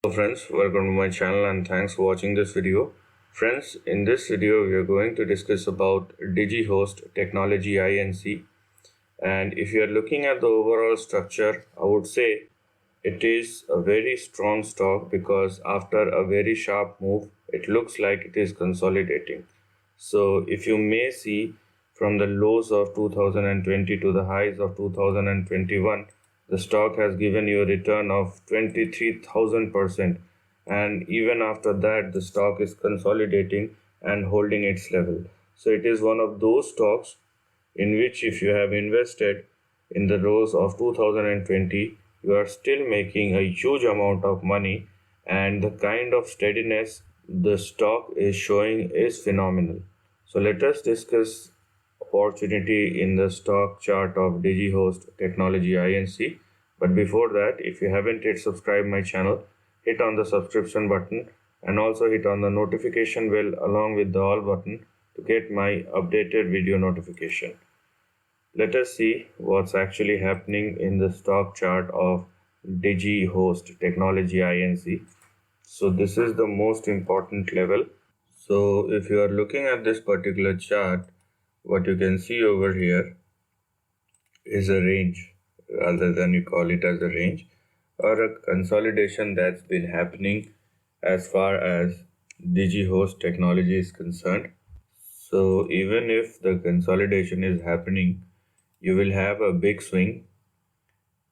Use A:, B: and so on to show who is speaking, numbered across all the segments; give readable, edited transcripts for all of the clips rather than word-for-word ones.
A: Hello friends, welcome to my channel and thanks for watching this video. Friends, in this video we are going to discuss about Digihost Technology Inc. And if you are looking at the overall structure, I would say it is a very strong stock because after a very sharp move, it looks like it is consolidating. So if you may see from the lows of 2020 to the highs of 2021, the stock has given you a return of 23,000%, and even after that the stock is consolidating and holding its level. So it is one of those stocks in which if you have invested in the lows of 2020, you are still making a huge amount of money, and the kind of steadiness the stock is showing is phenomenal. So let us discuss opportunity in the stock chart of Digihost Technology Inc. But before that, if you haven't yet subscribed my channel, hit on the subscription button and also hit on the notification bell along with the all button to get my updated video notification. Let us see what's actually happening in the stock chart of Digihost Technology Inc. So this is the most important level. So if you are looking at this particular chart, what you can see over here is a range, rather than you call it as a range, or a consolidation that's been happening as far as Digihost technology is concerned. So even if the consolidation is happening, you will have a big swing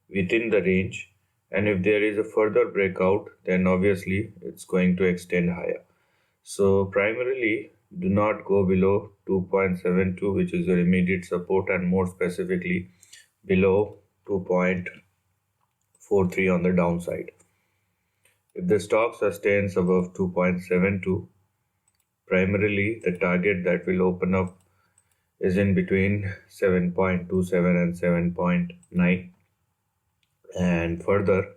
A: within the range, and if there is a further breakout, then obviously it's going to extend higher. So primarily, do not go below 2.72, which is your immediate support, and more specifically below 2.43 on the downside. If the stock sustains above 2.72, primarily the target that will open up is in between 7.27 and 7.9, and further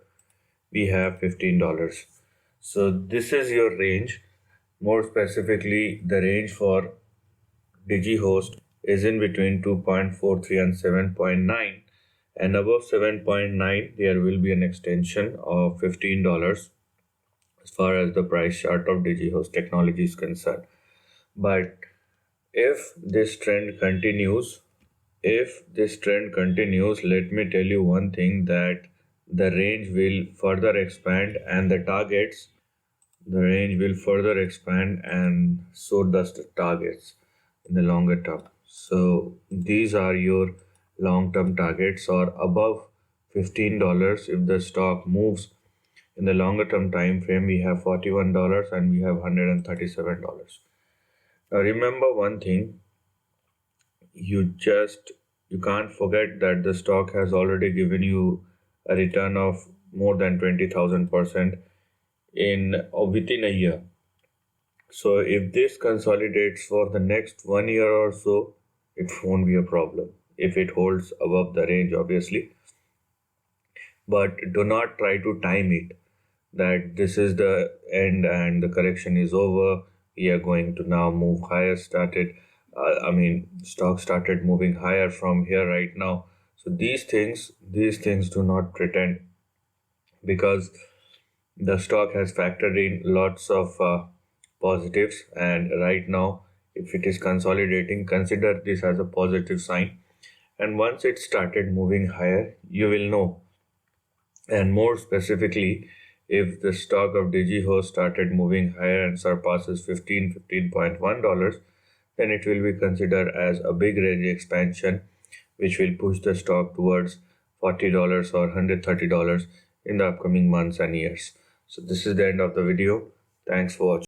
A: we have $15. So this is your range. More specifically, the range for Digihost is in between 2.43 and 7.9, and above 7.9 there will be an extension of $15 as far as the price chart of Digihost technology is concerned. But if this trend continues, let me tell you one thing, that the range will further expand and the range will further expand, and so does the targets in the longer term. So these are your long-term targets, or above $15 if the stock moves in the longer term time frame. We have $41 and we have $137. Now remember one thing, you can't forget that the stock has already given you a return of more than 20,000% within a year. So if this consolidates for the next 1 year or so, it won't be a problem if it holds above the range, obviously. But do not try to time it, that this is the end and the correction is over, we are going to now move higher. Stock started moving higher from here right now. So these things do not pretend, because the stock has factored in lots of positives, and right now if it is consolidating, consider this as a positive sign. And once it started moving higher, you will know. And more specifically, if the stock of Digihost started moving higher and surpasses $15.1, then it will be considered as a big range expansion, which will push the stock towards $40 or $130 in the upcoming months and years. So this is the end of the video. Thanks for watching.